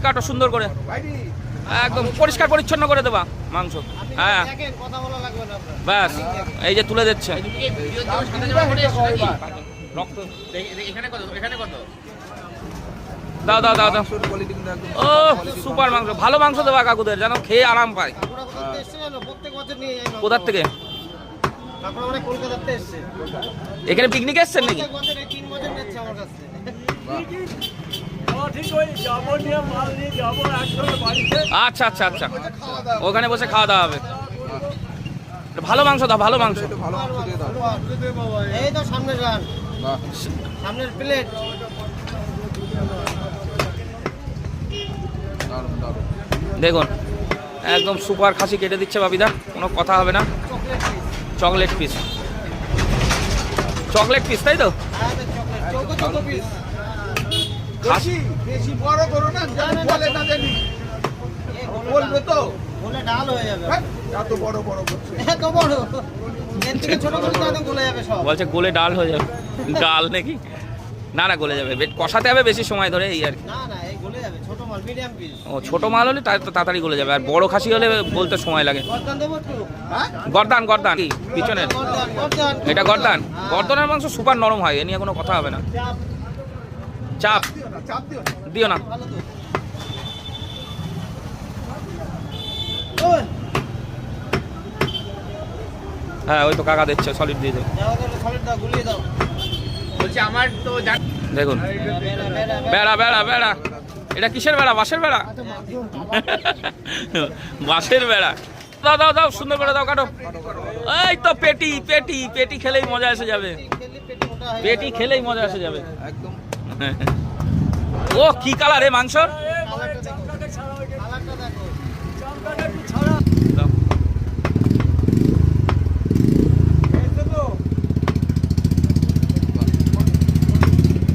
কাটো সুন্দর করে, একদম পরিষ্কার পরিচ্ছন্ন করে দেবা মাংস। হ্যাঁ ব্যাস, এই যে তুলে দিচ্ছে। দাও দাও দাও দাও। ও সুপার মাংস, ভালো মাংস দেবা কাকুদের, যেন খেয়ে আরাম পায়। কোথার থেকে? এখানে পিকনিক এসছেন নাকি? আচ্ছা আচ্ছা আচ্ছা, ওখানে বসে খাওয়া দাওয়া হবে। ভালো মাংস দাও, ভালো মাংস। এই তো সামনের রান, সামনের প্লেট। দেখুন একদম সুপার খাসি কেটে দিচ্ছে বাপিদা, কোনো কথা হবে না। চকলেট পিস, চকলেট পিস তাই তো? বেশি বেশি বড় করো না, বলে না জানি বলবে তো বলে ডাল হয়ে যাবে। এত বড় বড় করছে, এত বড়, এর থেকে ছোট করে দাও তো গলে যাবে সব। বলছে গলে ডাল হয়ে যাবে। ডাল নাকি? না না, গলে যাবে, কষাতে হবে বেশি সময় ধরে, এই আর কি। না না, এই গলে যাবে, ছোট মাল মিডিয়াম পিস। ও ছোট মাল হলে তাড়াতাড়ি গলে যাবে, আর বড় খাসি হলে বলতে সময় লাগে। গর্দান দেবো একটু? হ্যাঁ গর্দান, গর্দান কি পিছনের? গর্দান, এটা গর্দান। গর্দনের মাংস সুপার নরম হয়, এ নিয়ে কোনো কথা হবে না। চাপ দিও না। ভালো তো। হ্যাঁ ওই তো কাকা দিচ্ছে, সলিড দিয়ে দেবে। দাও দাও, সলিড দাও, গুলিয়ে দাও। বলছি আমার তো দেখুন বেড়া বেড়া বেড়া, এটা কিসের বেড়া? বাঁশের বেড়া? বাঁশের বেড়া। দাও দাও দাও, সুন্দর করে দাও, কাটো। এই তো পেটি পেটি পেটি খেলেই মজা এসে যাবে, পেটি খেলেই মজা এসে যাবে একদম। ও কি কালার রে মাংসর!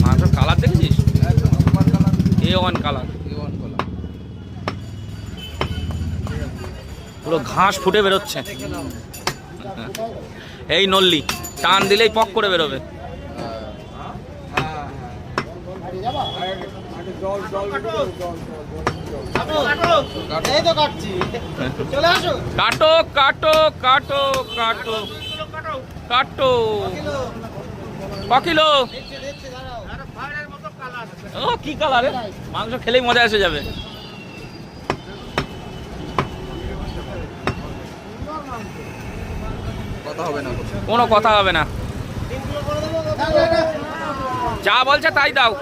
মাংসর কালার দেখেছিস? A1 কালার, পুরো ঘাস ফুটে বেরোচ্ছে। এই নল্লি টান দিলেই পক করে বেরোবে। এই তো কাটছি, চলে আসো। কাটো কাটো কাটো কাটো কাটো। ক কিলো? ও কি কালার! মাংস খেলেই মজা এসে যাবে। কোনো কথা হবে না, যা বলছে তাই দাও।